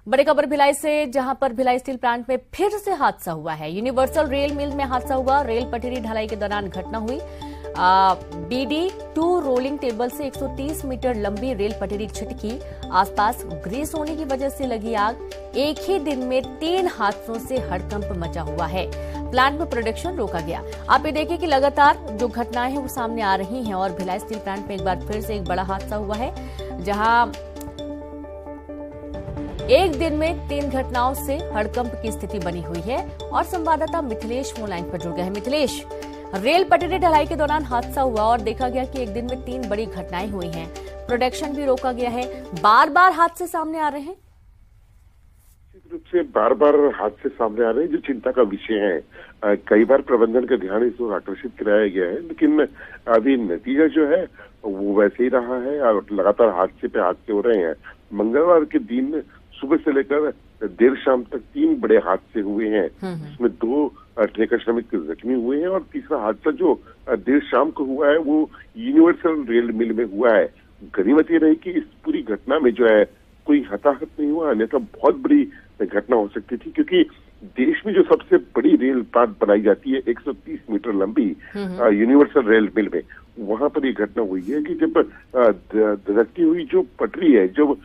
बड़ी खबर भिलाई से, जहां पर भिलाई स्टील प्लांट में फिर से हादसा हुआ है। यूनिवर्सल रेल मिल में हादसा हुआ। रेल पटरी ढलाई के दौरान घटना हुई। BD2 रोलिंग टेबल से 130 मीटर लंबी रेल पटरी छिटकी। आसपास ग्रीस होने की वजह से लगी आग। एक ही दिन में 3 हादसों से हड़कंप मचा हुआ है। प्लांट में प्रोडक्शन रोका गया। आप ये देखिए कि लगातार जो घटनाएं हैं वो सामने आ रही हैं और भिलाई स्टील प्लांट में एक बार फिर से एक बड़ा हादसा हुआ है, जहां एक दिन में 3 घटनाओं से हड़कंप की स्थिति बनी हुई है। और संवाददाता मिथिलेश फोन लाइन पर जुड़ गए हैं। मिथिलेश, रेल पटरी ढलाई के दौरान हादसा हुआ और देखा गया कि एक दिन में 3 बड़ी घटनाएं हुई हैं। प्रोडक्शन भी रोका गया है। बार बार हादसे सामने आ रहे हैं। निश्चित रूप से बार बार हादसे सामने आ रहे हैं, जो चिंता का विषय है। कई बार प्रबंधन का ध्यान इस ओर आकर्षित कराया गया है, लेकिन अभी नतीजा जो है वो वैसे ही रहा है और लगातार हादसे पे हादसे हो रहे हैं। मंगलवार के दिन सुबह से लेकर देर शाम तक 3 बड़े हादसे हुए हैं, जिसमें 2 ठेका श्रमिक जख्मी हुए हैं और तीसरा हादसा जो देर शाम को हुआ है वो यूनिवर्सल रेल मिल में हुआ है। गनीमत ये रही कि इस पूरी घटना में जो है कोई हताहत नहीं हुआ, अन्यथा बहुत बड़ी घटना हो सकती थी, क्योंकि देश में जो सबसे बड़ी रेल पात बनाई जाती है 130 मीटर लंबी यूनिवर्सल रेल मिल में, वहां पर ये घटना हुई है कि जब धधकती हुई जो पटरी है, जो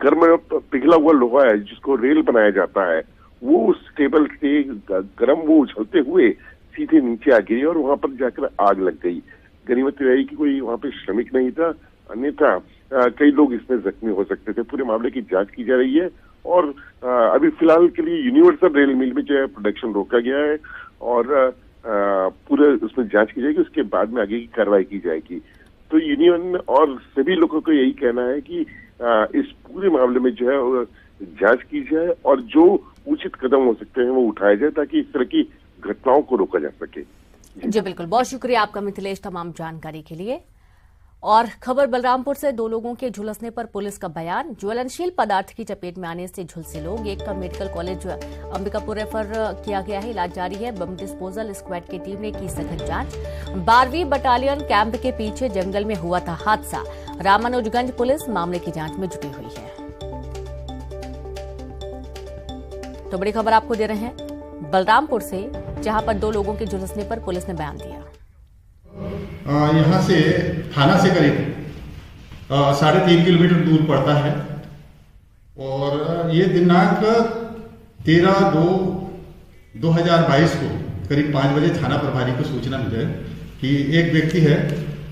गर्म पिघला हुआ लोहा है जिसको रेल बनाया जाता है, वो उस टेबल से गर्म वो उछलते हुए सीधे नीचे आ गिरी और वहां पर जाकर आग लग गई। गनीमत रही कि कोई वहां पे श्रमिक नहीं था, अन्यथा कई लोग इसमें जख्मी हो सकते थे। पूरे मामले की जांच की जा रही है और अभी फिलहाल के लिए यूनिवर्सल रेल मिल में जो है प्रोडक्शन रोका गया है और पूरे उसमें जांच की जाएगी। उसके बाद में आगे की कार्रवाई की जाएगी। तो यूनियन और सभी लोगों को यही कहना है कि इस पूरे मामले में जो है जांच की जाए और जो उचित कदम हो सकते हैं वो उठाए जाए, ताकि इस तरह की घटनाओं को रोका जा सके। जी बिल्कुल, बहुत शुक्रिया आपका मिथिलेश तमाम जानकारी के लिए। और खबर बलरामपुर से, 2 लोगों के झुलसने पर पुलिस का बयान। ज्वलनशील पदार्थ की चपेट में आने से झुलसे लोग। एक का मेडिकल कॉलेज अंबिकापुर रेफर किया गया है, इलाज जारी है। बम डिस्पोजल स्क्वाड की टीम ने की सघन जांच। 12वीं बटालियन कैंप के पीछे जंगल में हुआ था हादसा। रामानुजगंज पुलिस मामले की जांच में जुटी हुई है। तो बड़ी खबर आपको दे रहे हैं बलरामपुर से, जहां पर 2 लोगों के झुलसने पर पुलिस ने बयान दिया। यहाँ से थाना से करीब 3.5 किलोमीटर दूर पड़ता है और ये दिनांक 13/2/2022 को करीब 5 बजे थाना प्रभारी को सूचना मिले कि एक व्यक्ति है,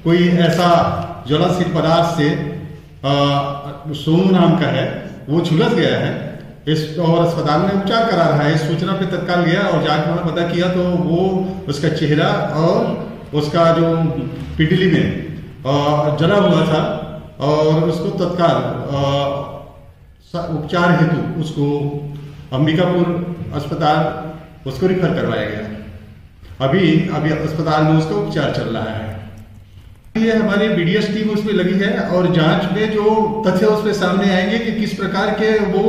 कोई ऐसा ज्वलनशील पदार्थ से सोनू नाम का है, वो झुलस गया है और अस्पताल में उपचार करा रहा है। इस सूचना पे तत्काल गया और जांच में पता किया तो वो उसका चेहरा और उसका जो पिटली में जला हुआ था और उसको तत्काल उपचार हेतु उसको अंबिकापुर अस्पताल उसको रिफर करवाया गया। अभी अस्पताल में उसका उपचार चल रहा है। ये हमारी BDS टीम उसमें लगी है और जांच में जो तथ्य उसमें सामने आएंगे कि किस प्रकार के वो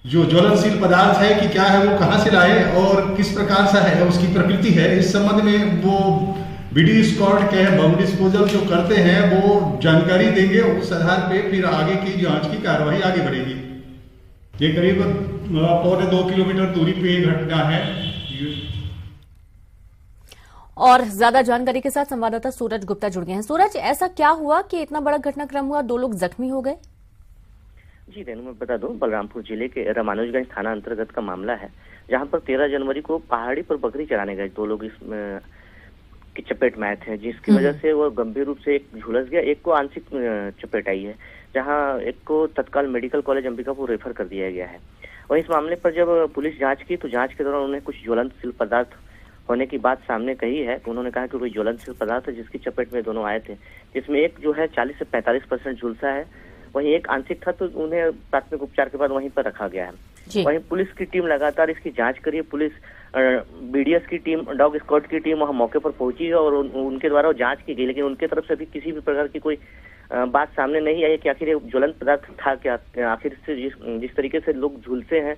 जो ज्वलनशील पदार्थ है कि क्या है, वो कहां से लाए और किस प्रकार से है, उसकी प्रकृति है, इस संबंध में वो BD स्क्वाड के बम डिस्पोजल जो करते हैं वो जानकारी देंगे। उस आधार पे फिर आगे की जांच की कार्रवाई आगे बढ़ेगी। ये करीब 1.25 किलोमीटर दूरी पे घटना है। और ज्यादा जानकारी के साथ संवाददाता सूरज गुप्ता जुड़ गए हैं। सूरज, ऐसा क्या हुआ कि इतना बड़ा घटनाक्रम हुआ, 2 लोग जख्मी हो गए? जी रेनू, मैं बता दूं, बलरामपुर जिले के रामानुजगंज थाना अंतर्गत का मामला है, जहां पर 13 जनवरी को पहाड़ी पर बकरी चराने गए 2 लोग इसमें की चपेट में आए थे, जिसकी वजह से वो गंभीर रूप से एक झुलस गया, एक को आंशिक चपेट आई है, जहां एक को तत्काल मेडिकल कॉलेज अंबिकापुर रेफर कर दिया गया है। वहीं इस मामले पर जब पुलिस जांच की तो जांच के दौरान उन्हें कुछ ज्वलनशील पदार्थ होने की बात सामने कही है। तो उन्होंने कहा कि कोई ज्वलनशील पदार्थ है जिसकी चपेट में दोनों आए थे, जिसमें एक जो है 40 से 45% झुलसा है, वहीं एक आंशिक था, तो उन्हें प्राथमिक उपचार के बाद वहीं पर रखा गया है। वहीं पुलिस की टीम लगातार इसकी जांच करी है। पुलिस BDS की टीम, डॉग स्क्वाड की टीम वहां मौके पर पहुंची है और उनके द्वारा जांच की गई, लेकिन उनके तरफ से अभी किसी भी प्रकार की कोई बात सामने नहीं आई कि आखिर ज्वलन पदार्थ था क्या, आखिर से जिस तरीके से लोग झुलसे हैं,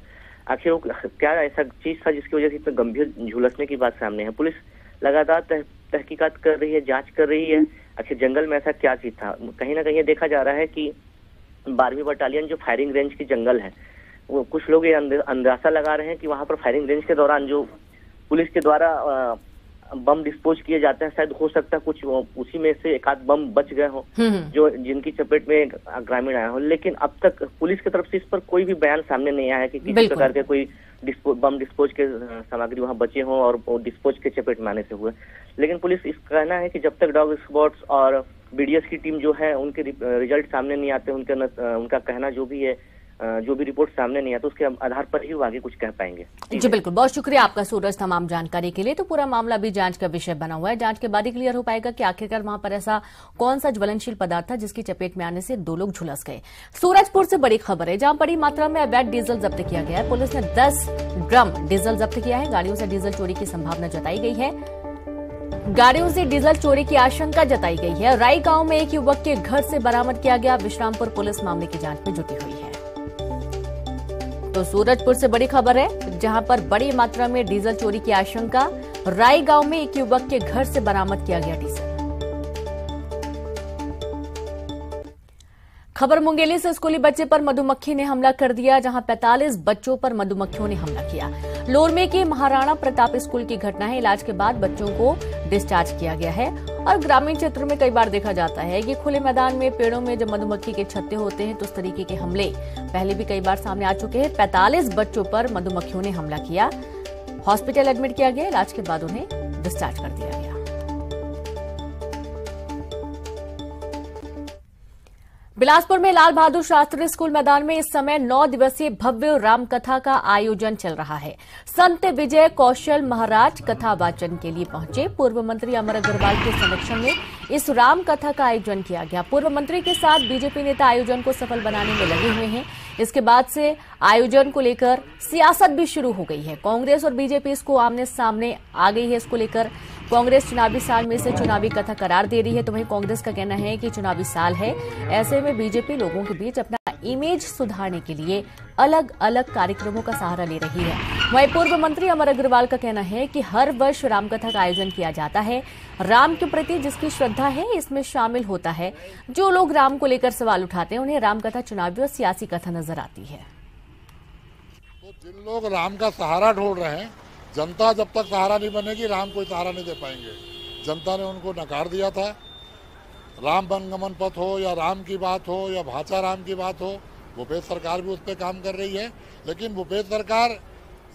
आखिर वो क्या ऐसा चीज था जिसकी वजह से इतना गंभीर झुलसने की बात सामने है। पुलिस लगातार तहकीकात कर रही है, जांच कर रही है, आखिर जंगल में ऐसा क्या चीज था। कहीं ना कहीं देखा जा रहा है कि 12वीं बटालियन जो फायरिंग रेंज की जंगल है, वो कुछ लोग ये अंदाजा लगा रहे हैं कि वहां पर फायरिंग रेंज के दौरान जो पुलिस के द्वारा बम डिस्पोज किए जाते हैं, शायद हो सकता है कुछ उसी में से एक आध बम बच गए हो जो जिनकी चपेट में ग्रामीण आया हो। लेकिन अब तक पुलिस की तरफ से इस पर कोई भी बयान सामने नहीं आया है कि किसी प्रकार के कोई बम डिस्पोज के सामग्री वहां बचे हों और वो डिस्पोज के चपेट में आने से हुए। लेकिन पुलिस इस कहना है कि जब तक डॉग स्क्वाड्स और बीडीएस की टीम जो है उनके रिजल्ट सामने नहीं आते, उनका कहना जो भी है, जो भी रिपोर्ट सामने नहीं है, तो उसके आधार पर ही वो आगे कुछ कह पाएंगे। जी बिल्कुल, बहुत शुक्रिया आपका सूरज तमाम जानकारी के लिए। तो पूरा मामला भी जांच का विषय बना हुआ है। जांच के बाद ही क्लियर हो पाएगा कि आखिरकार वहां पर ऐसा कौन सा ज्वलनशील पदार्थ था जिसकी चपेट में आने से 2 लोग झुलस गए। सूरजपुर से बड़ी खबर है, जहां बड़ी मात्रा में अवैध डीजल जब्त किया गया है। पुलिस ने 10 ड्रम डीजल जब्त किया है। गाड़ियों से डीजल चोरी की संभावना जताई गई है। गाड़ियों से डीजल चोरी की आशंका जताई गई है। राई गांव में एक युवक के घर से बरामद किया गया। विश्रामपुर पुलिस मामले की जांच में जुटी हुई है। तो सूरजपुर से बड़ी खबर है, जहां पर बड़ी मात्रा में डीजल चोरी की आशंका। राई गांव में एक युवक के घर से बरामद किया गया डीजल। खबर मुंगेली से स्कूली बच्चे पर मधुमक्खी ने हमला कर दिया, जहां 45 बच्चों पर मधुमक्खियों ने हमला किया। लोरमे के महाराणा प्रताप स्कूल की घटना है। इलाज के बाद बच्चों को डिस्चार्ज किया गया है। और ग्रामीण क्षेत्रों में कई बार देखा जाता है कि खुले मैदान में पेड़ों में जब मधुमक्खी के छत्ते होते हैं तो इस तरीके के हमले पहले भी कई बार सामने आ चुके हैं। 45 बच्चों पर मधुमक्खियों ने हमला किया। हॉस्पिटल एडमिट किया गया। इलाज के बाद उन्हें डिस्चार्ज कर दिया गया। बिलासपुर में लाल बहादुर शास्त्री स्कूल मैदान में इस समय 9 दिवसीय भव्य रामकथा का आयोजन चल रहा है। संत विजय कौशल महाराज कथा वाचन के लिए पहुंचे। पूर्व मंत्री अमर अग्रवाल के संरक्षण में इस रामकथा का आयोजन किया गया। पूर्व मंत्री के साथ बीजेपी नेता आयोजन को सफल बनाने में लगे हुए हैं। इसके बाद से आयोजन को लेकर सियासत भी शुरू हो गई है। कांग्रेस और बीजेपी इसको आमने सामने आ गई है। इसको लेकर कांग्रेस चुनावी साल में से चुनावी कथा करार दे रही है, तो वहीं कांग्रेस का कहना है कि चुनावी साल है, ऐसे में बीजेपी लोगों के बीच अपना इमेज सुधारने के लिए अलग अलग कार्यक्रमों का सहारा ले रही है। वहीं पूर्व मंत्री अमर अग्रवाल का कहना है कि हर वर्ष रामकथा का आयोजन किया जाता है। राम के प्रति जिसकी श्रद्धा है इसमें शामिल होता है। जो लोग राम को लेकर सवाल उठाते हैं उन्हें रामकथा चुनावी और सियासी कथा नजर आती है। तो जिन लोग राम का सहारा ढूंढ रहे हैं, जनता जब तक सहारा नहीं बनेगी राम कोई सहारा नहीं दे पाएंगे। जनता ने उनको नकार दिया था। राम वनगमन पथ हो या राम की बात हो या भाषा राम की बात हो, भूपेश सरकार भी उस पर काम कर रही है। लेकिन भूपेश सरकार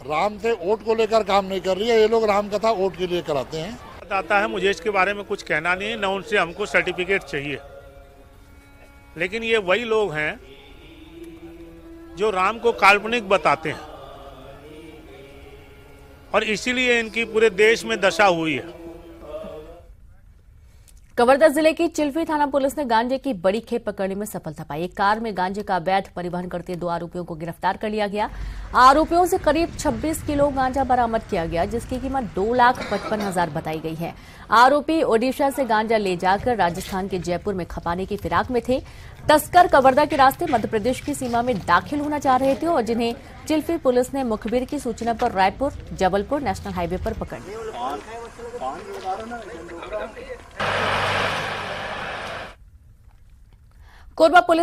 राम से वोट को लेकर काम नहीं कर रही है। ये लोग राम कथा वोट के लिए कराते हैं। आता है, मुझे इसके बारे में कुछ कहना नहीं है, न उनसे हमको सर्टिफिकेट चाहिए। लेकिन ये वही लोग हैं जो राम को काल्पनिक बताते हैं और इसीलिए इनकी पूरे देश में दशा हुई है। कवर्धा जिले की चिल्फी थाना पुलिस ने गांजे की बड़ी खेप पकड़ने में सफलता पाई। एक कार में गांजे का अवैध परिवहन करते 2 आरोपियों को गिरफ्तार कर लिया गया। आरोपियों से करीब 26 किलो गांजा बरामद किया गया, जिसकी कीमत 2,55,000 बताई गई है। आरोपी ओडिशा से गांजा ले जाकर राजस्थान के जयपुर में खपाने की फिराक में थे। तस्कर कवर्धा के रास्ते मध्य प्रदेश की सीमा में दाखिल होना चाह रहे थे और जिन्हें चिल्फी पुलिस ने मुखबिर की सूचना पर रायपुर जबलपुर नेशनल हाईवे पर पकड़ लिया। कोरबा पुलिस